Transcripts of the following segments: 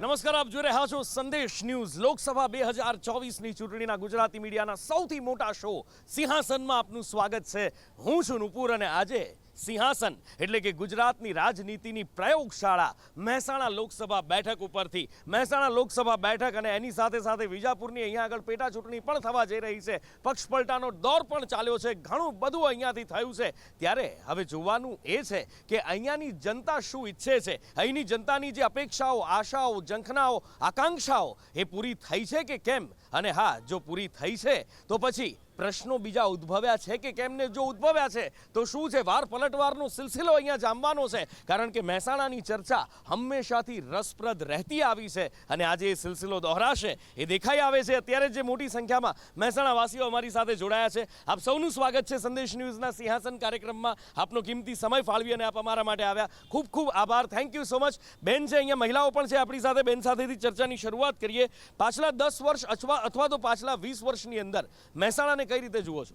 નમસ્કાર, આપ જોઈ રહ્યા છો સંદેશ ન્યૂઝ। લોકસભા 2024ની ચૂંટણીના ગુજરાતી મીડિયાના સૌથી મોટા શો સિંહાસનમાં આપનું સ્વાગત છે। હું છું નુપુર અને આજે સિંહાસન એટલે કે ગુજરાતની રાજનીતિની પ્રયોગશાળા મહેસાણા લોકસભા બેઠક ઉપરથી મહેસાણા લોકસભા બેઠક અને એની સાથે સાથે વિજાપુરની અહીંયા આગળ પેટા ચૂંટણી પણ થવા જઈ રહી છે। પક્ષ પલટાનો દોર પણ ચાલ્યો છે, ઘણું બધું અહીંયાથી થયું છે। ત્યારે હવે જોવાનું એ છે કે અહીંયાની જનતા શું ઈચ્છે છે, અહીંની જનતાની જે અપેક્ષાઓ, આશાઓ, ઝંખનાઓ, આકાંક્ષાઓ એ પૂરી થઈ છે કે કેમ। અને હા, જો પૂરી થઈ છે તો પછી પ્રશ્નો બીજા ઉદ્ભવ્યા છે કે કેમ, ને જો ઉદ્ભવ્યા છે તો શું છે। વાર પલટવારનો સિલસિલો અહીંયા જામવાનો છે, કારણ કે મહેસાણાની ચર્ચા હંમેશાથી રસપ્રદ રહેતી આવી છે અને આજે એ સિલસિલો દોહરાશે એ દેખાઈ આવે છે। અત્યારે જે મોટી સંખ્યામાં મહેસાણાવાસીઓ અમારી સાથે જોડાયા છે, આપ સૌનું સ્વાગત છે સંદેશ ન્યૂઝના સિંહાસન કાર્યક્રમમાં। આપનો કિંમતી સમય ફાળવી અને આપ અમારા માટે આવ્યા, ખૂબ ખૂબ આભાર, થેન્ક યુ સો મચ। બેન છે અહીંયા, મહિલાઓ પણ છે આપણી સાથે, બેન સાથેથી ચર્ચાની શરૂઆત કરીએ। પાછલા 10 વર્ષ અથવા તો પાછલા 20 વર્ષની અંદર મહેસાણાને કઈ રીતે જુઓ છો?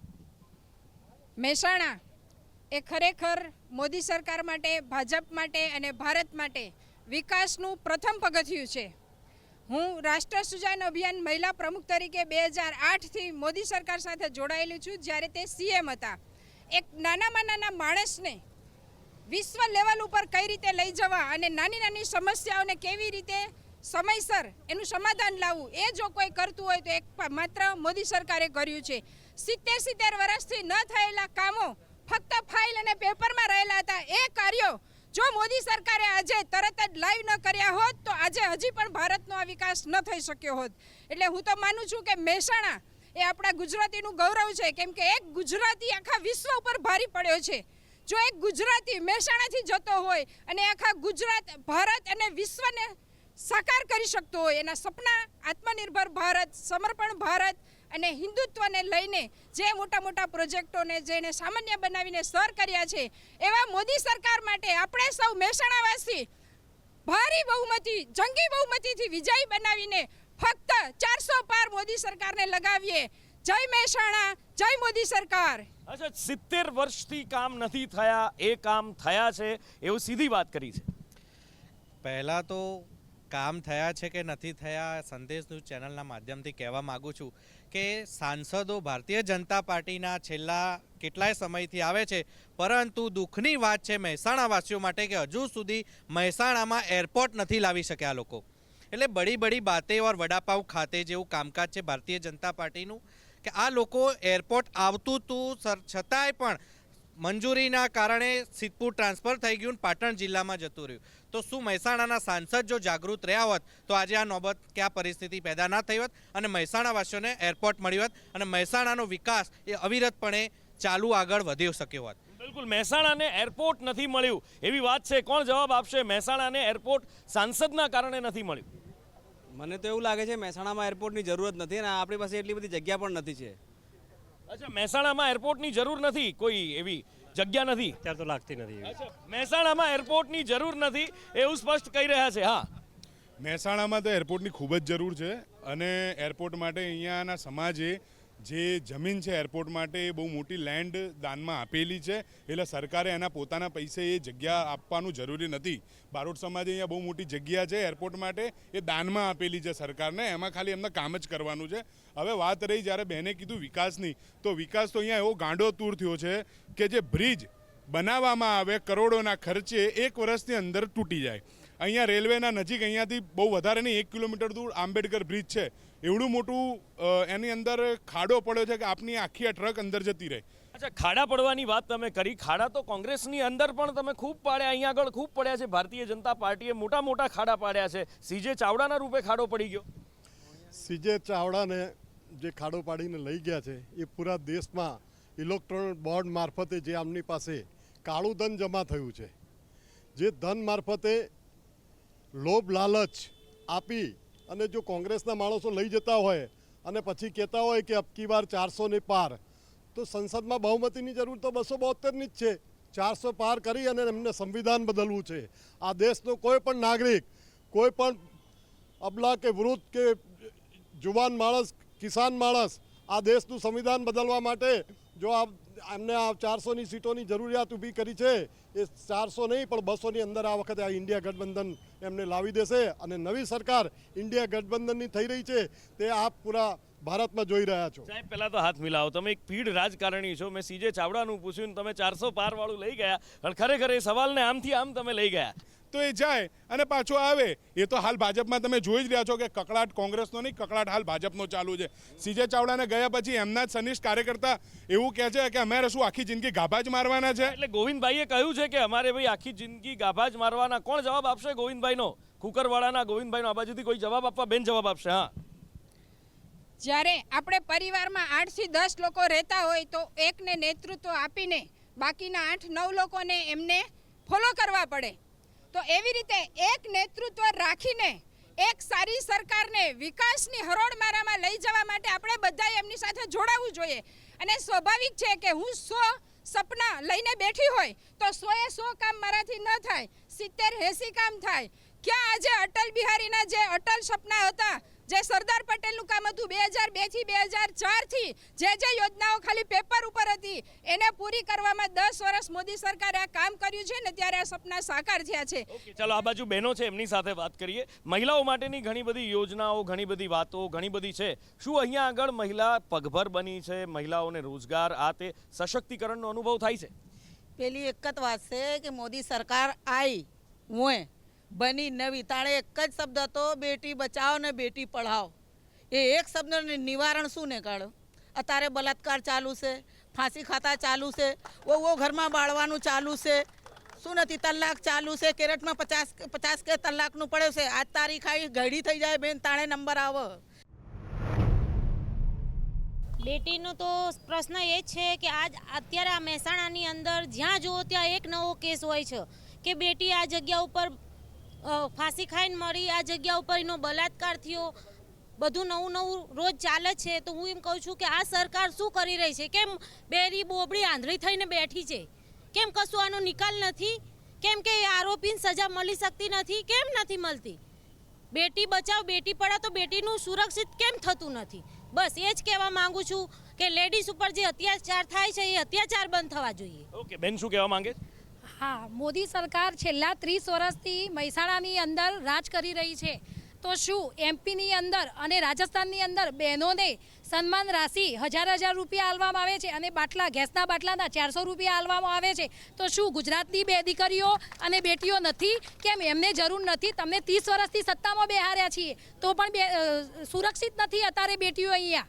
મહેસાણા એ ખરેખર મોદી સરકાર માટે, ભાજપ માટે અને ભારત માટે વિકાસનું પ્રથમ પગથિયું છે। હું રાષ્ટ્ર સુજાન અભિયાન મહિલા પ્રમુખ તરીકે 2008થી મોદી સરકાર સાથે જોડાયેલી છું, જ્યારે તે સીએમ હતા। એક નાનામાં નાના માણસને વિશ્વ લેવલ ઉપર કઈ રીતે લઈ જવા અને નાની નાની સમસ્યાઓને કેવી રીતે સમયસર એનું સમાધાન લાવવું, એ જો કોઈ કરતું હોય તો એક માત્ર મોદી સરકારે કર્યું છે। 70 વર્ષથી ન થયેલા કામો ફક્ત ફાઇલ અને પેપરમાં રહેલા હતા, એ કાર્યો જો મોદી સરકારે આજે તરત જ લાઈવ ન કર્યા હોત તો આજે હજી પણ ભારતનો આ વિકાસ ન થઈ શક્યો હોત। એટલે હું તો માનું છું કે મહેસાણા એ આપણા ગુજરાતીનું ગૌરવ છે, કેમ કે એક ગુજરાતી આખા વિશ્વ ઉપર ભારી પડ્યો છે। જો એક ગુજરાતી મહેસાણાથી જતો હોય અને આખા ગુજરાત, ભારત અને વિશ્વને સાકાર કરી શકતો હોય, એના સપના આત્મનિર્ભર ભારત, સમર્પણ ભારત અને હિન્દુત્વને લઈને જે મોટા મોટા પ્રોજેક્ટોને જેને સામાન્ય બનાવીને સર કર્યા છે, એવા મોદી સરકાર માટે આપણે સૌ મહેસાણાવાસી ભારી બહુમતી, જંગી બહુમતીથી વિજયી બનાવીને ફક્ત 400 પાર મોદી સરકારને લગાવીએ। જય મહેસાણા, જય મોદી સરકાર। અચ્છા, 70 વર્ષથી કામ નથી થયા, એ કામ થયા છે એવું સીધી વાત કરી છે। પહેલાં તો કામ થયા છે કે નથી થયા, સંદેશ ન્યૂઝ ચેનલના માધ્યમથી કહેવા માગું છું કે સાંસદો ભારતીય જનતા પાર્ટીના છેલ્લા કેટલાય સમયથી આવે છે, પરંતુ દુઃખની વાત છે મહેસાણાવાસીઓ માટે કે હજુ સુધી મહેસાણામાં એરપોર્ટ નથી લાવી શક્યા લોકો। એટલે બડી બડી બાતે ઓર વડાપાવ ખાતે જેવું કામકાજ છે ભારતીય જનતા પાર્ટીનું, કે આ લોકો એરપોર્ટ આવતું હતું છતાંય પણ મંજૂરીના કારણે સિદ્ધપુર ટ્રાન્સફર થઈ ગયું, પાટણ જિલ્લામાં જતું રહ્યું। તો શું મહેસાણાના સાંસદ જો જાગૃત રહ્યા હોત તો આજે આ નોબત કે આ પરિસ્થિતિ પેદા ના થઈ હોત અને મહેસાણાવાસીઓને એરપોર્ટ મળી હોત અને મહેસાણાનો વિકાસ એ અવિરતપણે ચાલુ આગળ વધી શક્યો હોત। બિલકુલ, મહેસાણાને એરપોર્ટ નથી મળ્યું એવી વાત છે, કોણ જવાબ આપશે? મહેસાણાને એરપોર્ટ સાંસદના કારણે નથી મળ્યું? મને તો એવું લાગે છે મહેસાણામાં એરપોર્ટની જરૂરત નથી અને આપણી પાસે એટલી બધી જગ્યા પણ નથી છે। અચ્છા, મહેસાણામાં એરપોર્ટની જરૂર નથી, કોઈ એવી જગ્યા નથી અત્યારે તો લાગતી નથી। અચ્છા, મહેસાણામાં એરપોર્ટની જરૂર નથી એવું સ્પષ્ટ કહી રહ્યા છે। હા, મહેસાણામાં તો એરપોર્ટની ખૂબ જ જરૂર છે અને એરપોર્ટ માટે અહીંયાના સમાજે જે જમીન છે એરપોર્ટ માટે એ બહુ મોટી લેન્ડ દાનમાં આપેલી છે, એટલે સરકારે એના પોતાના પૈસે એ જગ્યા આપવાનું જરૂરી નથી। બારોટ સમાજે અહીંયા બહુ મોટી જગ્યા છે એરપોર્ટ માટે, એ દાનમાં આપેલી છે સરકારને, એમાં ખાલી એમને કામ જ કરવાનું છે। હવે વાત રહી જ્યારે બહેને કીધું વિકાસની, તો વિકાસ તો અહીંયા એવો ગાંડો તૂર થયો છે કે જે બ્રિજ બનાવવામાં આવે કરોડોના ખર્ચે 1 વર્ષની અંદર તૂટી જાય। અહીંયા રેલવેના નજીક અહીંયાથી બહુ વધારે નહીં, 1 કિલોમીટર દૂર આંબેડકર બ્રિજ છે, એવડું મોટું એની અંદર ખાડો પડ્યો છે કે આપની આખી આ ટ્રક અંદર જતી રહે। અચ્છા, ખાડા પડવાની વાત તમે કરી, ખાડા તો કોંગ્રેસની અંદર પણ તમે ખૂબ પાડ્યા, અહીંયા આગળ ખૂબ પડ્યા છે, ભારતીય જનતા પાર્ટીએ મોટા મોટા ખાડા પાડ્યા છે। સીજે ચાવડાના રૂપે ખાડો પડી ગયો। સીજે ચાવડાને જે ખાડો પાડીને લઈ ગયા છે એ પૂરા દેશમાં ઇલેક્ટ્રોનિક બોર્ડ મારફતે જે આમની પાસે કાળું ધન જમા થયું છે, જે ધન મારફતે લોભ લાલચ આપી અને જો કોંગ્રેસના માણસો લઈ જતા હોય અને પછી કહેતા હોય કે અબકી વાર 400 પાર, તો સંસદમાં બહુમતીની જરૂર તો 272ની જ છે। 400 પાર કરી અને એમને સંવિધાન બદલવું છે। આ દેશનો કોઈ પણ નાગરિક, કોઈ પણ અબલા કે વૃદ્ધ કે જુવાન માણસ, કિસાન માણસ આ દેશનું સંવિધાન બદલવા માટે જો એમને આ 400ની સીટોની જરૂરિયાત ઊભી કરી છે એ 400 નહીં પણ 200ની અંદર આ વખતે આ ઇન્ડિયા ગઠબંધન એમને લાવી દેશે અને નવી સરકાર ઇન્ડિયા ગઠબંધનની થઈ રહી છે તે આપ પૂરા ભારતમાં જોઈ રહ્યા છો. સાહેબ પહેલા તો હાથ મિલાવો. તમે એક પીઢ રાજકારણી છો. મેં સીજે ચાવડાનું પૂછ્યું ને તમે 400 પાર વાળું લઈ ગયા, પણ ખરેખર એ સવાલને આમથી આમ તમે લઈ ગયા. તો એ જાય અને પાછો આવે. એ તો હાલ ભાજપમાં તમે જોઈ જ રહ્યા છો કે કકળાટ કોંગ્રેસનો નહીં, કકળાટ હાલ ભાજપનો ચાલુ છે. સીજે ચાવડાને ગયા પછી એમના જ સનિષ્ઠ કાર્યકર્તા એવું કહે છે કે અમારે શું આખી જિંદગી ગાભા જ મારવાના છે. એટલે ગોવિંદભાઈએ કહ્યું છે કે અમારે ભાઈ આખી જિંદગી ગાભા જ મારવાના. કોણ જવાબ આપશે ગોવિંદભાઈનો? કુકરવાળાના ગોવિંદભાઈનો આ બાજુથી કોઈ જવાબ આપવા? બેન જવાબ આપશે. હા, જ્યારે આપણે પરિવારમાં 8 થી 10 લોકો રહેતા હોય તો એકને નેતૃત્વ આપીને બાકીના 8-9 લોકોને એમને ફોલો કરવા પડે. તો એવી રીતે એક નેતૃત્વ રાખીને એક સારી સરકારને વિકાસની હરોળમારામાં લઈ જવા માટે આપણે બધાએ એમની સાથે જોડાવવું જોઈએ. અને સ્વાભાવિક છે કે હું 100 સપના લઈને બેઠી હોય તો 100 કામ મારાથી ન થાય, 70-80 કામ થાય. ક્યાં આજે અટલ બિહારીના જે અટલ સપના હતા, જે સરદાર પટેલનું કામ હતું 2002 થી 2004 થી જે યોજનાઓ ખાલી પેપર ઉપર હતી એને પૂરી કરવામાં 10 વર્ષ મોદી સરકારે આ કામ કર્યું છે ને ત્યારે આ સપના સાકાર થયા છે. ઓકે, ચાલો આ બાજુ બહેનો છે એમની સાથે વાત કરીએ. મહિલાઓ માટેની ઘણી બધી યોજનાઓ, ઘણી બધી વાતો, ઘણી બધી છે. શું અહીંયા આગળ મહિલા પગભર બની છે? મહિલાઓને રોજગાર, આ તે સશક્તિકરણનો અનુભવ થાય છે? પેલી એક જ વાત છે કે મોદી સરકાર આવી હું બની નવી તાણે એક જ શબ્દ હતો, બેટી બચાવો ને બેટી પઢાઓ. એ એક શબ્દનું નિવારણ શું ને કાઢો? અત્યારે બલાત્કાર ચાલુ છે, ફાંસી ખાતા ચાલુ છે, વો ઘરમાં બાળવાનું ચાલુ છે, શું નથી તલાક ચાલુ છે, કેરેટમાં 50 કે તલાકનું પડ્યું છે. આજ તારીખ આવી ઘડી થઈ જાય બેન તાણે નંબર આવે. બેટીનો તો પ્રશ્ન એ છે કે અત્યારે આ મહેસાણાની અંદર જ્યાં જુઓ ત્યાં એક નવો કેસ હોય છે કે બેટી આ જગ્યા ઉપર ફાંસી ખાઈને મરી, આ જગ્યા ઉપર એનો બલાત્કાર થયો, બધું નવું રોજ ચાલે છે. તો હું એમ કહું છું કે આ સરકાર શું કરી રહી છે? કેમ બેરી બોબડી આંધળી થઈને બેઠી છે? કેમ કશું આનો નિકાલ નથી? કેમ કે આરોપીને સજા મળી શકતી નથી? કેમ નથી મળતી? બેટી બચાવ બેટી પઢાઓ તો બેટીનું સુરક્ષિત કેમ થતું નથી? બસ એ જ કહેવા માંગુ છું કે લેડીઝ ઉપર જે અત્યાચાર થાય છે એ અત્યાચાર બંધ થવા જોઈએ. ઓકે, બેન શું કહેવા માંગે? હા, મોદી સરકાર છેલ્લા 30 વર્ષથી મહેસાણાની અંદર રાજ કરી રહી છે. તો શું એમપીની અંદર અને રાજસ્થાનની અંદર બહેનોને સન્માન રાશિ 1000 રૂપિયા આપવામાં આવે છે અને ગેસના બાટલાના 400 રૂપિયા આપવામાં આવે છે? તો શું ગુજરાતની બે દીકરીઓ અને બેટીઓ નથી? કેમ એમને જરૂર નથી? તમને 30 વર્ષથી સત્તામાં બેહાર્યા છીએ તો પણ સુરક્ષિત નથી અત્યારે બેટીઓ અહીંયા.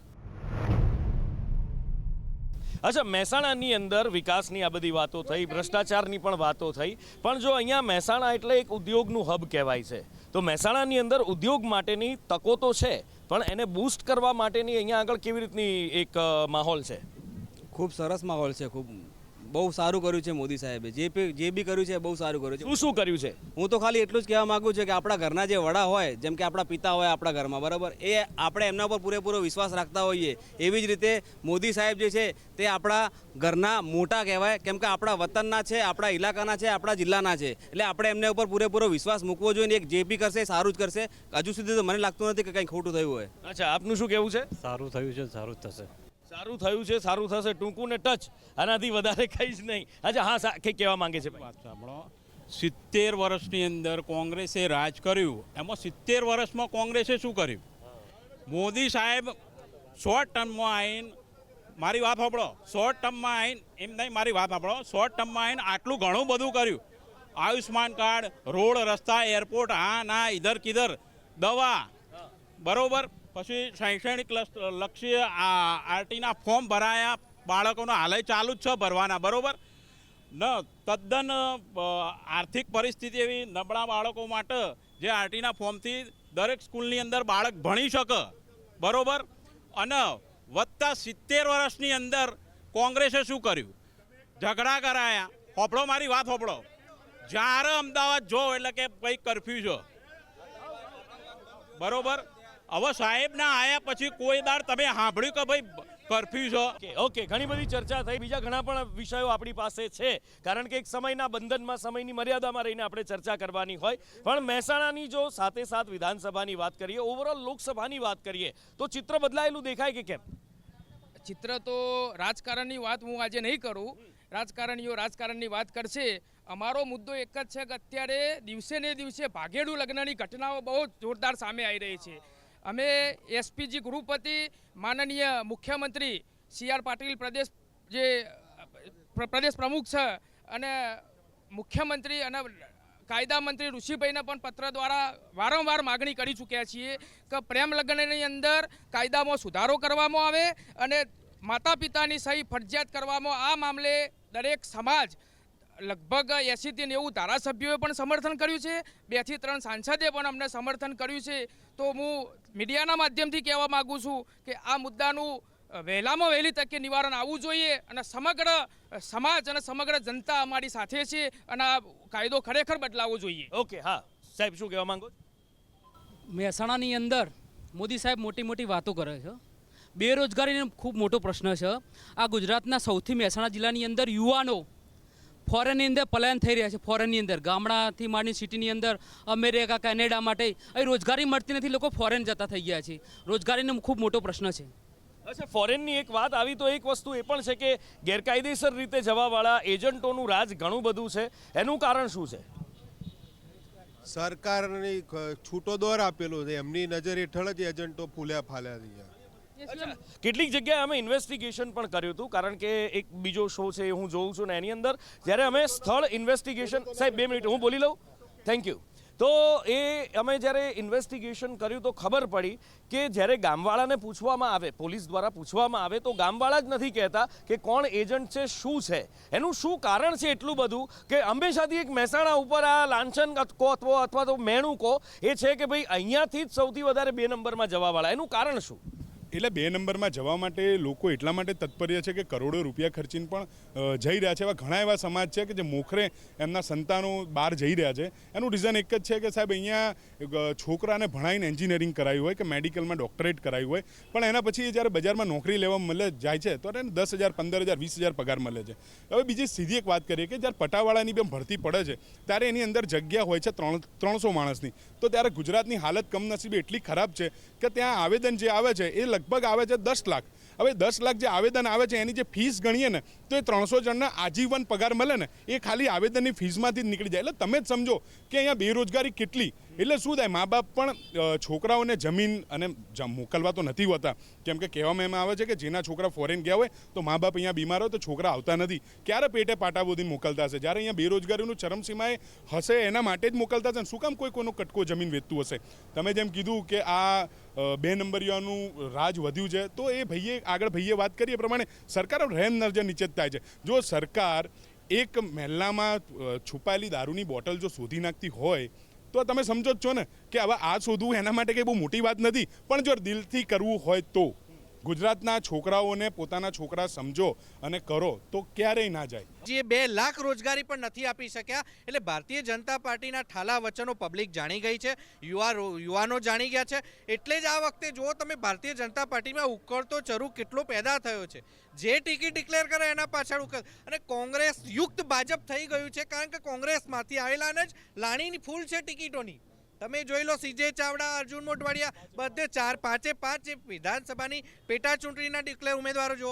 અચ્છા, મહેસાણાની અંદર વિકાસની આ બધી વાતો થઈ, ભ્રષ્ટાચારની પણ વાતો થઈ, પણ જો અહીંયા મહેસાણા એટલે એક ઉદ્યોગનું હબ કહેવાય છે, તો મહેસાણાની અંદર ઉદ્યોગ માટેની તકો તો છે, પણ એને બૂસ્ટ કરવા માટેની અહીંયા આગળ કેવી રીતની એક માહોલ છે? ખૂબ સરસ માહોલ છે. ખૂબ બહુ સારું કર્યું છે મોદી સાહેબે. જે બી કર્યું છે બહુ સારું કર્યું છે. શું કર્યું છે? હું તો ખાલી એટલું જ કહેવા માંગુ છું કે આપણા ઘરના જે વડા હોય, જેમ કે આપણા પિતા હોય આપણા ઘરમાં, બરાબર, એ આપણે એમના પર પૂરેપૂરો વિશ્વાસ રાખતા હોઈએ. એવી જ રીતે મોદી સાહેબ જે છે તે આપણા ઘરના મોટા કહેવાય, કેમ કે આપણા વતનના છે, આપણા ઇલાકાના છે, આપણા જિલ્લાના છે. એટલે આપણે એમને ઉપર પૂરેપૂરો વિશ્વાસ મૂકવો જોઈએ. એક જે બી કરશે સારું જ કરશે. હજુ સુધી તો મને લાગતું નથી કે કંઈ ખોટું થયું હોય. અચ્છા, આપનું શું કહેવું છે? સારું થયું છે, સારું થશે. સારું થયું છે, સારું થશે, ટૂંકું ને ટચ, આનાથી વધારે કંઈ જ નહીં. અચ્છા, હા, કંઈક કહેવા માંગે છે? વાત સાંભળો, 70 વર્ષની અંદર કોંગ્રેસે રાજ કર્યું, એમાં 70 વર્ષમાં કોંગ્રેસે શું કર્યું? મોદી સાહેબ 100 ટર્મમાં આવીને, મારી વાત સાંભળો, 100 ટર્મમાં આવીને, એમ નહીં, મારી વાત સાંભળો, 100 ટર્મમાં આવીને આટલું ઘણું બધું કર્યું. આયુષ્માન કાર્ડ, રોડ, રસ્તા, એરપોર્ટ, હા ના ઇધર કિધર, દવા, બરોબર. પછી શૈક્ષણિક લક્ષ્ય આરટીના ફોર્મ ભરાયા, બાળકોનો હાલે ચાલુ જ છે ભરવાના, બરોબર. તદ્દન આર્થિક પરિસ્થિતિ એવી નબળા બાળકો માટે જે આરટીના ફોર્મથી દરેક સ્કૂલની અંદર બાળક ભણી શકે, બરોબર. અને વત્તા 70 વર્ષની અંદર કોંગ્રેસે શું કર્યું? ઝઘડા કરાયા. હોપળો, મારી વાત હોપળો. જ્યારે અમદાવાદ જો એટલે કે ભાઈ કરફ્યુ છે, બરોબર. હવે સાહેબ ના આયા પછી કોઈ દાડ તમે સાંભળ્યું કે ભાઈ કરફ્યુ છે? ઓકે, ઘણી બધી ચર્ચા થઈ. બીજા ઘણા પણ વિષયો આપણી પાસે છે, કારણ કે એક સમયના બંધનમાં, સમયની મર્યાદામાં રહીને આપણે ચર્ચા કરવાની હોય. પણ મહેસાણાની જો સાથે સાથ વિધાનસભાની વાત કરીએ, ઓવરઓલ લોકસભાની વાત કરીએ, તો ચિત્ર બદલાયેલું દેખાય કે કેમ? ચિત્ર તો રાજકારણની વાત હું આજે નહીં કરું, રાજકારણીઓ રાજકારણની વાત કરશે. અમારો મુદ્દો એક જ છે કે અત્યારે દિવસે ને દિવસે ભાગેડુ લગ્નની ઘટનાઓ બહુ જોરદાર સામે આવી રહી છે. અમે એસપીજી ગૃહપતિ માનનીય મુખ્યમંત્રી CR પાટીલ પ્રદેશ પ્રમુખ છે અને મુખ્યમંત્રી અને કાયદા મંત્રી ઋષિભાઈને પણ પત્ર દ્વારા વારંવાર માગણી કરી ચૂક્યા છીએ કે પ્રેમ લગ્નની અંદર કાયદામાં સુધારો કરવામાં આવે અને માતા પિતાની સહી ફરજિયાત કરવામાં. આ મામલે દરેક સમાજ લગભગ 80 થી 90 ધારાસભ્યોએ પણ સમર્થન કર્યું છે, 2 થી 3 સાંસદે પણ અમને સમર્થન કર્યું છે. તો હું મીડિયાના માધ્યમથી કહેવા માગું છું કે આ મુદ્દાનું વહેલામાં વહેલી તકે નિવારણ આવવું જોઈએ અને સમગ્ર સમાજ અને સમગ્ર જનતા અમારી સાથે છે અને આ કાયદો ખરેખર બદલાવવો જોઈએ. ઓકે, હા સાહેબ શું કહેવા માંગો? મહેસાણાની અંદર મોદી સાહેબ મોટી મોટી વાતો કરે છે. બેરોજગારીનો ખૂબ મોટો પ્રશ્ન છે. આ ગુજરાતના સૌથી મહેસાણા જિલ્લાની અંદર યુવાનો ફોરેનની અંદર પલાયન થઈ રહ્યા છે. ફોરેનની અંદર ગામડાથી માંડી સિટીની અંદર અમેરિકા કેનેડા માટે અહીં રોજગારી મળતી નથી, લોકો ફોરેન જતા થઈ ગયા છે. રોજગારીનો ખૂબ મોટો પ્રશ્ન છે. અચ્છા, ફોરેનની એક વાત આવી તો એક વસ્તુ એ પણ છે કે ગેરકાયદેસર રીતે જવાવાળા એજન્ટોનું રાજ ઘણું બધું છે. એનું કારણ શું છે? સરકારની છૂટો દોર આપેલો છે, એમની નજર હેઠળ જ એજન્ટો ફૂલ્યા ફાલ્યા રહ્યા. અચ્છા, કેટલીક જગ્યાએ અમે ઇન્વેસ્ટિગેશન પણ કર્યું હતું, કારણ કે એક બીજો શો છે હું જોઉં છું ને એની અંદર જ્યારે અમે સ્થળ ઇન્વેસ્ટિગેશન, સાહેબ 2 મિનિટ હું બોલી લઉં, થેન્ક યુ. તો એ અમે જ્યારે ઇન્વેસ્ટિગેશન કર્યું તો ખબર પડી કે જ્યારે ગામવાળાને પૂછવામાં આવે, પોલીસ દ્વારા પૂછવામાં આવે તો ગામવાળા જ નથી કહેતા કે કોણ એજન્ટ છે, શું છે, એનું શું કારણ છે એટલું બધું કે હંમેશાથી એક મહેસાણા ઉપર આ લાંછન અથવા તો મેણું કહો એ છે કે ભાઈ અહીંયાથી જ સૌથી વધારે 2 નંબરમાં જવાવાળા. એનું કારણ શું? એટલે 2 નંબરમાં જવા માટે લોકો એટલા માટે તત્પર્ય છે કે કરોડો રૂપિયા ખર્ચીને પણ જઈ રહ્યા છે. એવા ઘણા એવા સમાજ છે કે જે મોખરે એમના સંતાનો બહાર જઈ રહ્યા છે. એનું રીઝન એક જ છે કે સાહેબ અહીંયા છોકરાને ભણાવીને એન્જિનિયરિંગ કરાયું હોય કે મેડિકલમાં ડોક્ટરેટ કરાયું હોય, પણ એના પછી જ્યારે બજારમાં નોકરી લેવા મળે જાય છે તો એને 10,000, 15,000, 20,000 પગાર મળે છે. હવે બીજી સીધી એક વાત કરીએ કે જ્યારે પટાવાળાની પણ ભરતી પડે છે ત્યારે એની અંદર જગ્યા હોય છે 300 માણસની. તો ત્યારે ગુજરાતની હાલત કમનસીબે એટલી ખરાબ છે કે ત્યાં આવેદન જે આવે છે એ લગભગ આવે છે 10 લાખ. હવે 10 લાખ જે આવેદન આવે છે એની જે ફીસ ગણીએ ને તો એ 300 જણના આજીવન પગાર મળે ને એ ખાલી આવેદનની ફીસમાંથી જ નીકળી જાય. એટલે તમે જ સમજો કે અહીંયા બેરોજગારી કેટલી. એટલે શું થાય, મા બાપ પણ છોકરાઓને જમીન અને મોકલવા તો નથી હોતા, કેમ કે કહેવામાં એમાં આવે છે કે જેના છોકરા ફોરેન ગયા હોય તો મા બાપ અહીંયા બીમાર હોય તો છોકરા આવતા નથી. ક્યારે પેટે પાટા બોધીને મોકલતા હશે? જ્યારે અહીંયા બેરોજગારીનું ચરમસીમાએ હશે એના માટે જ મોકલતા હશે. શું કામ કોઈનો કટકો જમીન વેચતું હશે? તમે જેમ કીધું કે આ 2 નંબરિયાનું રાજ વધ્યું છે તો એ ભાઈએ વાત કરી એ પ્રમાણે સરકાર રહેન નજર નીચે જ થાય છે. જો સરકાર એક મહેલામાં છુપાયેલી દારૂની બોટલ જો શોધી નાખતી હોય તો તમે સમજો જ છો ને કે હવે આ શોધવું એના માટે કંઈ બહુ મોટી વાત નથી, પણ જો દિલથી કરવું હોય તો ગુજરાતના છોકરાઓને પોતાના છોકરા સમજો અને કરો તો ક્યારેય ના જાય. જે 2 લાખ રોજગારી પણ નથી આપી શક્યા. એટલે ભારતીય જનતા પાર્ટીના ઠાલા વચનો પબ્લિક જાણી ગઈ છે, યુવાનો જાણી ગયા છે. એટલે જ આ વખતે જો તમે ભારતીય જનતા પાર્ટીમાં ઉકળતો ચરુ કેટલો પેદા થયો છે. જે ટિકિટ ડિક્લેર કરે એના પાછળ અને કોંગ્રેસ યુક્ત ભાજપ થઈ ગયું છે, કારણ કે કોંગ્રેસમાંથી આવેલાને જ લાણીની ફૂલ છે ટિકિટોની. તમે જોઈ લો, CJ ચાવડા, અર્જુન મોઢવાડિયા, બધે 4-5 વિધાનસભાની પેટા ચૂંટણીના ડિક્લેર ઉમેદવારો જુઓ.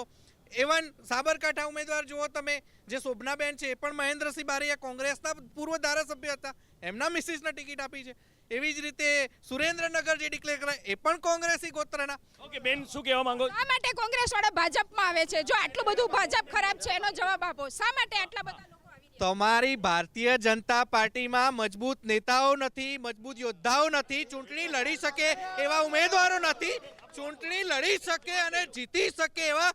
એવન સાબરકાંઠા ઉમેદવાર જુઓ તમે, જે શોભનાબેન છે એ પણ મહેન્દ્રસિંહ બારૈયા કોંગ્રેસના પૂર્વ ધારાસભ્ય હતા, એમના મિસિસને ટિકિટ આપી છે. એવી જ રીતે સુરેન્દ્રનગર જે ડિક્લેર કરાય એ પણ કોંગ્રેસી ગોત્રના. ઓકે બેન, શું કહેવા માંગો? શા માટે કોંગ્રેસ વાળા ભાજપમાં આવે છે? જો આટલું બધું ભાજપ ખરાબ છે એનો જવાબ આપો. શા માટે આટલા બધા લોકો આવી રહ્યા? તમારી ભારતીય જનતા પાર્ટીમાં મજબૂત નેતાઓ નથી, મજબૂત યોદ્ધાઓ નથી, ચૂંટણી લડી શકે એવા ઉમેદવારો નથી, ચૂંટણી લડી શકે અને જીતી શકે એવા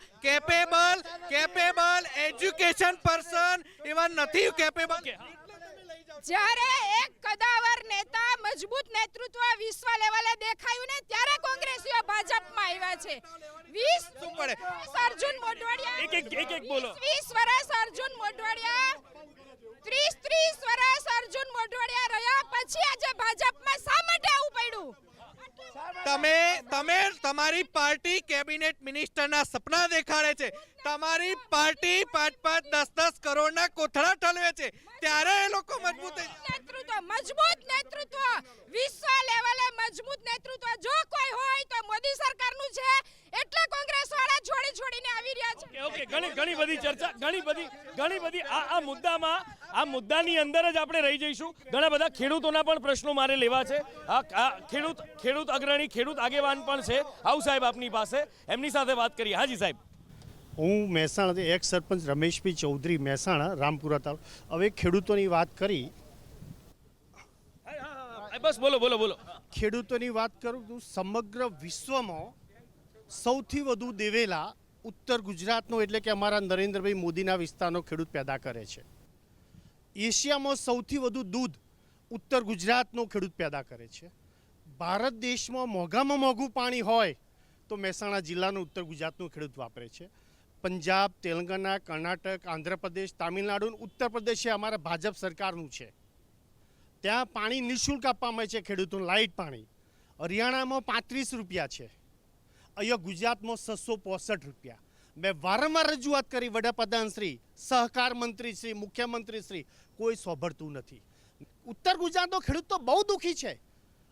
કેપેબલ એજ્યુકેશન પર્સન એવા નથી કેપેબલ. જ્યારે એક કદાવર નેતા, મજબૂત નેતૃત્વ વિશ્વ લેવલે દેખાયું ને ત્યારે કોંગ્રેસીઓ ભાજપમાં આવ્યા છે. 20 પડે અર્જુન મોઢવાડિયા, એક બોલો. 20 વર્ષ અર્જુન મોઢવાડિયા, 30 વર્ષ અર્જુન મોઢવાડિયા રહ્યા પછી આજે ભાજપમાં શા માટે આવું પડ્યું? તમે તમારી પાર્ટી કેબિનેટ મિનિસ્ટરના સપના દેખાડે છે, તમારી પાર્ટી 5-10 કરોડના કોથળા ઠલવે છે, ત્યારે એ લોકો મજબૂત નેતૃત્વ વિશ્વ લેવલે મજબૂત નેતૃત્વ જો કોઈ હોય તો મોદી સરકારનું છે. એટલે કોંગ્રેસ વાળા છોડીને ઘણી બધી ચર્ચા ઘણી બધી આ મુદ્દાની અંદર જ આપણે રહી જઈશું. ઘણા બધા ખેડૂતોના પણ પ્રશ્નો મારે લેવા છે. આ ખેડૂત અગ્રણી, ખેડૂત આગેવાન પણ છે. આવું સાહેબ આપની પાસે, એમની સાથે વાત કરીએ. હાજી સાહેબ. હું મહેસાણાથી એક્સ સરપંચ રમેશભાઈ ચૌધરી, મહેસાણા રામપુરા તાલુકા. હવે ખેડૂતોની વાત કરી, બસ બોલો. ખેડૂતોની વાત કરું તો સમગ્ર વિશ્વમાં સૌથી વધુ દેવેલા ઉત્તર ગુજરાતનો એટલે કે અમારા નરેન્દ્રભાઈ મોદીના વિસ્તારનો ખેડૂત પેદા કરે છે. એશિયામાં સૌથી વધુ દૂધ ઉત્તર ગુજરાતનો ખેડૂત પેદા કરે છે. ભારત દેશમાં મોંઘામાં મોંઘું પાણી હોય તો મહેસાણા જિલ્લાનું ઉત્તર ગુજરાતનું ખેડૂત વાપરે છે. પંજાબ, તેલંગાણા, કર્ણાટક, આંધ્રપ્રદેશ, તામિલનાડુ, ઉત્તર પ્રદેશ એ અમારા ભાજપ સરકારનું છે. ત્યાં પાણી નિઃશુલ્ક આપવામાં આવે છે ખેડૂતોને, લાઇટ પાણી. હરિયાણામાં 35 રૂપિયા છે, અહીંયા ગુજરાતમાં 665 રૂપિયા. મેં વારંવાર રજૂઆત કરી, વડાપ્રધાન શ્રી, સહકાર મંત્રી શ્રી, મુખ્યમંત્રી શ્રી, કોઈ સાંભળતું નથી. ઉત્તર ગુજરાતનો ખેડૂત તો બહુ દુઃખી છે.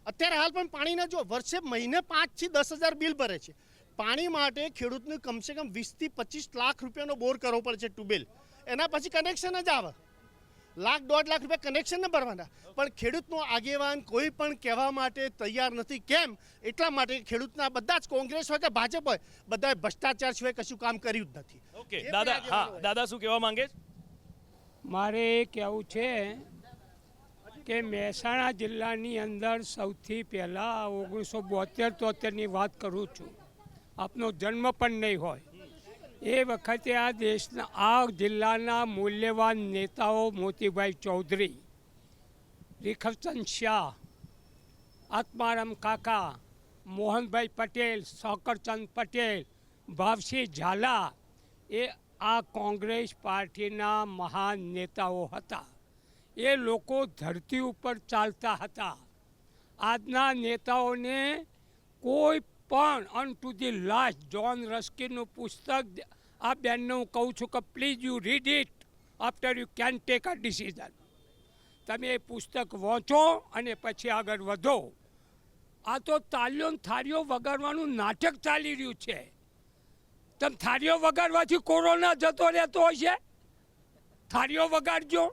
અત્યારે હાલ પણ પાણીના જો વર્ષે મહિને 5 થી 10 હજાર બિલ ભરે છે. પાણી માટે ખેડૂતને કમસે કમ 20 થી 25 લાખ રૂપિયાનો બોર કરવો પડે છે, ટ્યુબવેલ. એના પછી કનેક્શન જ આવે, 1.5 લાખ રૂપિયા કનેક્શન ને ભરવાના. પણ ખેડૂતનો આગેવાન કોઈ પણ કહેવા માટે તૈયાર નથી. કેમ? એટલા માટે ખેડૂતના બધા જ કોંગ્રેસ હોય કે ભાજપ હોય, બધાએ ભ્રષ્ટાચાર સિવાય કશું કામ કર્યું જ નથી. ઓકે દાદા, હા દાદા શું કહેવા માંગે છે? મારે એ કહેવું છે કે મહેસાણા જિલ્લાની અંદર સૌથી પહેલાં 1972-73ની વાત કરું છું. આપનો જન્મ પણ નહીં હોય એ વખતે આ દેશના આ જિલ્લાના મૂલ્યવાન નેતાઓ મોતીભાઈ ચૌધરી, રીખવચંદ શાહ, આત્મારામ કાકા, મોહનભાઈ પટેલ, શોકરચંદ પટેલ, ભાવસિંહ ઝાલા એ આ કોંગ્રેસ પાર્ટીના મહાન નેતાઓ હતા. એ લોકો ધરતી ઉપર ચાલતા હતા. આજના નેતાઓને કોઈ પણ અન ટુ ધી લાસ્ટ, જ્હોન રસ્કિનનું પુસ્તક આ બેનને હું કહું છું કે please you read it after you can take a decision. તમે એ પુસ્તક વાંચો અને પછી આગળ વધો. આ તો તાલીઓ થાળીઓ વગાડવાનું નાટક ચાલી રહ્યું છે. તમે થાળીઓ વગાડવાથી કોરોના જતો રહેતો હશે? થાળીઓ વગાડજો.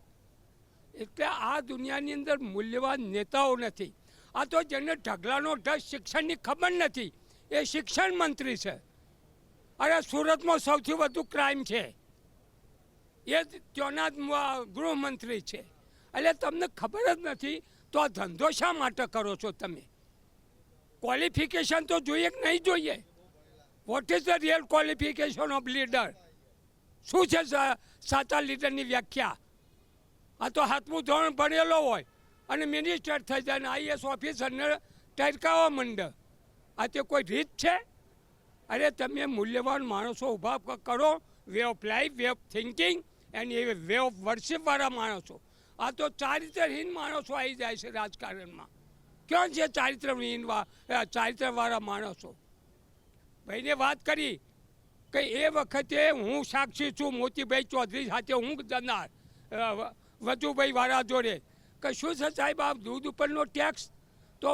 એટલે આ દુનિયાની અંદર મૂલ્યવાન નેતાઓ નથી. આ તો જેને ઢગલાનો ઢગ શિક્ષણની ખબર નથી એ શિક્ષણ મંત્રી છે. અરે સુરતમાં સૌથી વધુ ક્રાઇમ છે એ ત્યાંના ગૃહમંત્રી છે. એટલે તમને ખબર જ નથી તો આ ધંધો શા માટે કરો છો તમે? ક્વોલિફિકેશન તો જોઈએ કે નહીં જોઈએ? What is the real qualification of leader? શું છે સાચા લીડરની વ્યાખ્યા? આ તો 7મું ધોરણ ભણેલો હોય અને મિનિસ્ટર થઈ જાય ને આઈએસ ઓફિસરને ટરકાવવા માંડે. આ તે કોઈ રીત છે? અરે તમે મૂલ્યવાન માણસો ઊભા કરો, way of life, way of thinking and a way of વર્શિપવાળા માણસો. આ તો ચારિત્રહીન માણસો આવી જાય છે રાજકારણમાં. ક્યાં છે ચારિત્રવાળા માણસો? ભાઈને વાત કરી કે એ વખતે હું સાક્ષી છું, મોતીભાઈ ચૌધરી સાથે હું જનાર, વજુભાઈ વાળા જોડે કે શું છે સાહેબ આ દૂધ ઉપરનો ટેક્સ? તો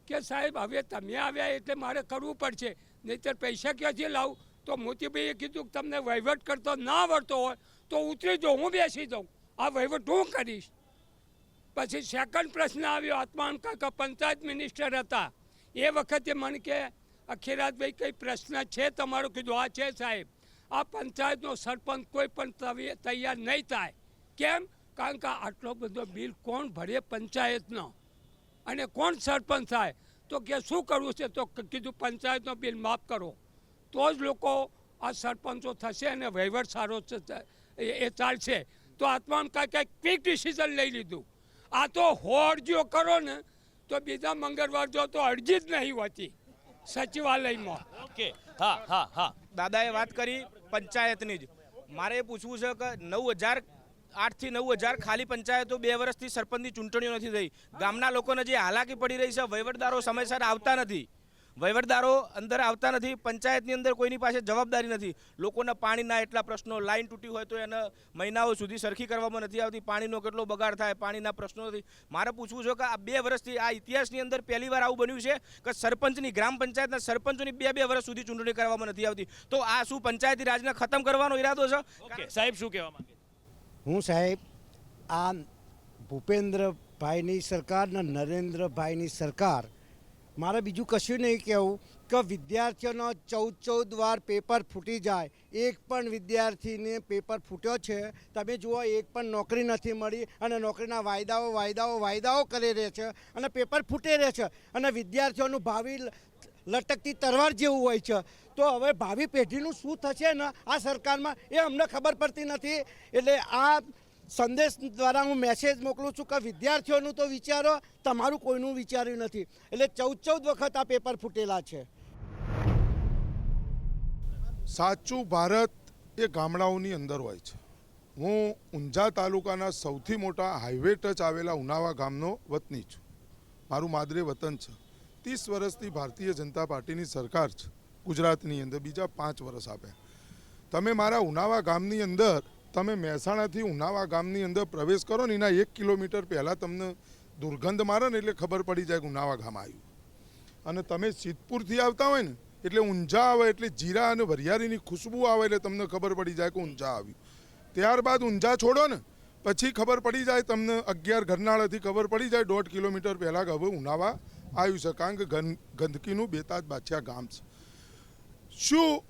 કે સાહેબ હવે તમે આવ્યા એટલે મારે કરવું પડશે, નહીંતર પૈસા ક્યાંથી લાવું? તો મોતીભાઈએ કીધું કે તમને વહીવટ કરતો ના આવડતો હોય તો ઉતરી જાઓ, હું બેસી જાઉં, આ વહીવટ હું કરીશ. પછી સેકન્ડ પ્રશ્ન આવ્યો, આત્મારામ કાકા પંચાયત મિનિસ્ટર હતા એ વખતે મને કે અખિરાજભાઈ કંઈ પ્રશ્ન છે તમારો? કીધું આ છે સાહેબ, આ પંચાયતનો સરપંચ કોઈ પણ તૈયાર નહીં થાય. કેમ? કારણ કે આટલો બધો બિલ કોણ ભરે પંચાયતનો અને કોણ સરપંચ થાય? તો કે શું કરવું છે? તો કીધું પંચાયતનો બિલ માફ કરો તો જ લોકો આ સરપંચો થશે અને વહીવટ સારો એ ચાલશે. તો આત્મારામ કાકાએ ક્વિક ડિસિઝન લઈ લીધું. આ તો અરજીઓ કરો ને તો બીજા મંગળવાર જો તો અરજી જ નહીં હોતી સચિવાલયમાં. ઓકે, હા હા હા. દાદાએ વાત કરી પંચાયતની જ. મારે એ પૂછવું છે કે 9,000 8થી 9,000 ખાલી પંચાયતો 2 વર્ષથી સરપંચની ચૂંટણીઓ નથી થઈ. ગામના લોકોને જે હાલાકી પડી રહી છે, વહીવટદારો સમયસર આવતા નથી. વહીવટદારો અંદર આવતા નથી, પંચાયતની અંદર કોઈની પાસે જવાબદારી નથી. લોકોના પાણીના એટલા પ્રશ્નો, લાઈન તૂટી હોય તો એને મહિનાઓ સુધી સરખી કરવામાં નથી આવતી, પાણીનો કેટલો બગાડ થાય, પાણીના પ્રશ્નો નથી. મારે પૂછવું છે કે આ 2 વર્ષથી આ ઇતિહાસની અંદર પહેલીવાર આવું બન્યું છે કે સરપંચની, ગ્રામ પંચાયતના સરપંચોની 2 વર્ષ સુધી ચૂંટણી કરવામાં નથી આવતી. તો આ શું પંચાયતી રાજને ખતમ કરવાનો ઈરાદો છે? ઓકે, સાહેબ શું કહેવા માંગે? હું સાહેબ આ ભૂપેન્દ્રભાઈની સરકાર ને નરેન્દ્રભાઈની સરકાર, મારે બીજું કશું નહીં કહેવું કે વિદ્યાર્થીઓનો 14 વાર પેપર ફૂટી જાય, એક પણ વિદ્યાર્થીને પેપર ફૂટ્યો છે તમે જુઓ, એક પણ નોકરી નથી મળી અને નોકરીના વાયદાઓ કરી રહે છે અને પેપર ફૂટે રહે છે અને વિદ્યાર્થીઓનું ભાવિ લટકતી તલવાર જેવું હોય છે. તો હવે ભાવિ પેઢીનું શું થશે ને આ સરકારમાં એ અમને ખબર પડતી નથી. એટલે આ સંદેશ દ્વારા હું મેસેજ મોકલું છું કે વિદ્યાર્થીઓનું તો વિચારો, તમારું કોઈનું વિચાર્યું નથી. એટલે 14 વખત આ પેપર ફૂટેલા છે. સાચું ભારત એ ગામડાઓની અંદર હોય છે. હું ઊંઝા તાલુકાના સૌથી મોટા હાઈવે ટચ આવેલા ઉનાવા ગામનો વતની છું. મારું માદરે વતન છે. 30 વર્ષથી ભારતીય જનતા પાર્ટીની સરકાર છે ગુજરાતની અંદર, બીજા 5 વર્ષ આપ્યા. તમે મારા ઉનાવા ગામની અંદર, તમે મહેસાણાથી ઉનાવા ગામની અંદર પ્રવેશ કરો ને એના 1 કિલોમીટર પહેલાં તમને દુર્ગંધ મારે ને એટલે ખબર પડી જાય કે ઉનાવા ગામ આવ્યું. અને તમે સિદ્ધપુરથી આવતા હોય ને એટલે ઊંઝા આવે એટલે જીરા અને વરિયાળીની ખુશ્બુ આવે એટલે તમને ખબર પડી જાય કે ઊંઝા આવ્યું. ત્યારબાદ ઊંઝા છોડો ને પછી ખબર પડી જાય તમને 11 ઘરનાળાથી ખબર પડી જાય 1.5 કિલોમીટર પહેલાં કે હવે ઉનાવા આવ્યું છે, કારણ કે ગંદકીનું બેતાજ બાદશાહ ગામ છે. શું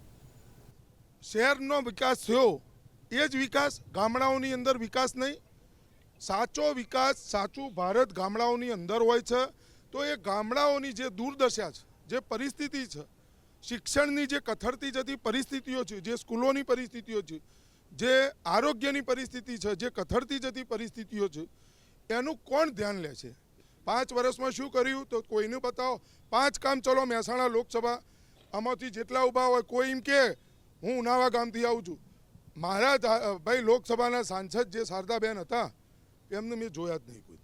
શહેરનો વિકાસ થયો એ જ વિકાસ? ગામડાઓની અંદર વિકાસ નહીં? સાચો વિકાસ, સાચું ભારત ગામડાઓની અંદર હોય છે. તો એ ગામડાઓની જે દુર્દશા છે, જે પરિસ્થિતિ છે, શિક્ષણની જે કથળતી જતી પરિસ્થિતિઓ છે, જે સ્કૂલોની પરિસ્થિતિઓ છે, જે આરોગ્યની પરિસ્થિતિ છે, જે કથળતી જતી પરિસ્થિતિઓ છે, એનું કોણ ધ્યાન લે છે? 5 વર્ષમાં શું કર્યું તો કોઈને બતાવો. 5 કામ ચલો મહેસાણા લોકસભા, આમાંથી જેટલા ઊભા હોય કોઈ એમ કે હું ઉનાવા ગામથી આવું છું. મારા ભાઈ લોકસભાના સાંસદ જે શારદાબેન હતા એમને મેં જોયા જ નહીં કોઈ.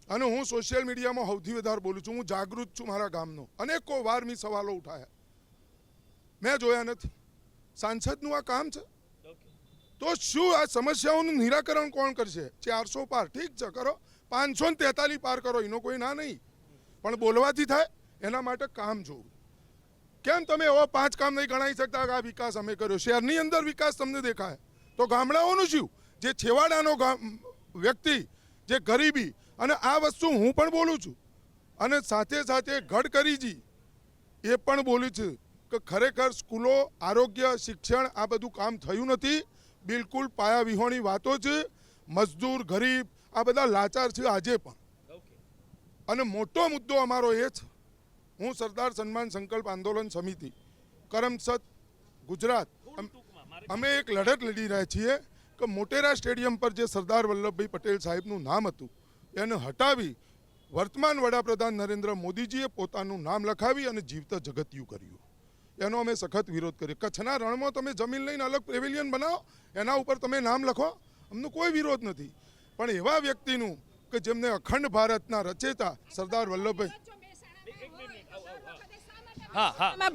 અને હું સોશિયલ મીડિયામાં સૌથી વધારે બોલું છું, હું જાગૃત છું મારા ગામનો. અનેકો વાર મેં સવાલો ઉઠાયા, મેં જોયા નથી. સાંસદનું આ કામ છે? તો શું આ સમસ્યાઓનું નિરાકરણ કોણ કરશે? 400 પાર ઠીક છે કરો, 543 પાર કરો, એનો કોઈ ના નહીં, પણ બોલવાથી થાય? એના માટે કામ જોવું. કેમ તમે એવા 5 કામ નહીં ગણાવી શકતા કે આ વિકાસ અમે કર્યો? શહેરની અંદર વિકાસ તમને દેખાય તો ગામડાઓનું શું? જે છેવાડાનો વ્યક્તિ, જે ગરીબી, અને આ વસ્તુ હું પણ બોલું છું અને સાથે સાથે ગડકરીજી એ પણ બોલ્યું છે કે ખરેખર સ્કૂલો, આરોગ્ય, શિક્ષણ આ બધું કામ થયું નથી. બિલકુલ પાયા વિહોણી વાતો છે. મજદૂર, ગરીબ આ બધા લાચાર છે આજે પણ. અને મોટો મુદ્દો અમારો એ છે, હું સરદાર સન્માન સંકલ્પ આંદોલન સમિતિ કરમસદ ગુજરાત, અમે એક લડત લડી રહ્યા છીએ કે મોટેરા સ્ટેડિયમ પર જે સરદાર વલ્લભભાઈ પટેલ સાહેબનું નામ હતું એને હટાવી વર્તમાન વડાપ્રધાન નરેન્દ્ર મોદીજીએ પોતાનું નામ લખાવી અને જીવતા જગતિયું કર્યું. એનો અમે સખત વિરોધ કર્યો. કચ્છના રણમાં તમે જમીન લઈને અલગ પેવેલિયન બનાવો, એના ઉપર તમે નામ લખો, અમને કોઈ વિરોધ નથી. પણ એવા વ્યક્તિનું કે જેમને અખંડ ભારતના રચેતા સરદાર વલ્લભભાઈ,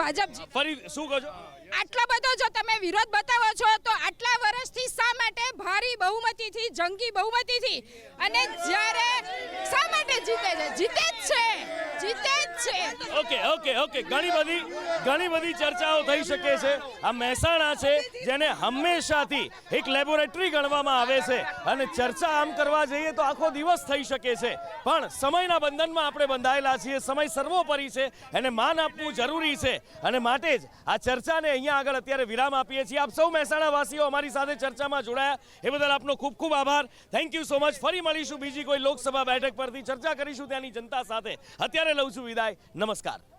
ભાજપ ફરી શું કહો છો? આટલો બધો જો તમે વિરોધ બતાવો છો તો આટલા વર્ષથી શા માટે ભારી બહુમતીથી, જંગી બહુમતીથી, અને જ્યારે શા માટે જીતે જ છે. ઓકે ઘણી બધી ચર્ચાઓ થઈ શકે છે. આ મહેસાણા છે જેને હંમેશાથી એક લેબોરેટરી ગણવામાં આવે છે અને ચર્ચા આમ કરવા જઈએ તો આખો દિવસ થઈ શકે છે, પણ સમયના બંધનમાં આપણે બંધાયેલા છીએ. સમય સર્વોપરી છે, એને માન આપવું જરૂરી છે અને માટે જ આ ચર્ચાને અહીંયા આગળ અત્યારે વિરામ આપીએ છીએ. આપ સૌ મહેસાણા વાસીઓ અમારી સાથે ચર્ચામાં જોડાયા એ બદલ આપનો ખૂબ ખૂબ આભાર. Thank you so much. ફરી મળીશું બીજી કોઈ લોકસભા બેઠક પરથી, ચર્ચા કરીશું ત્યાંની જનતા સાથે. અત્યારે લઉં છું વિદાય. નમસ્કાર.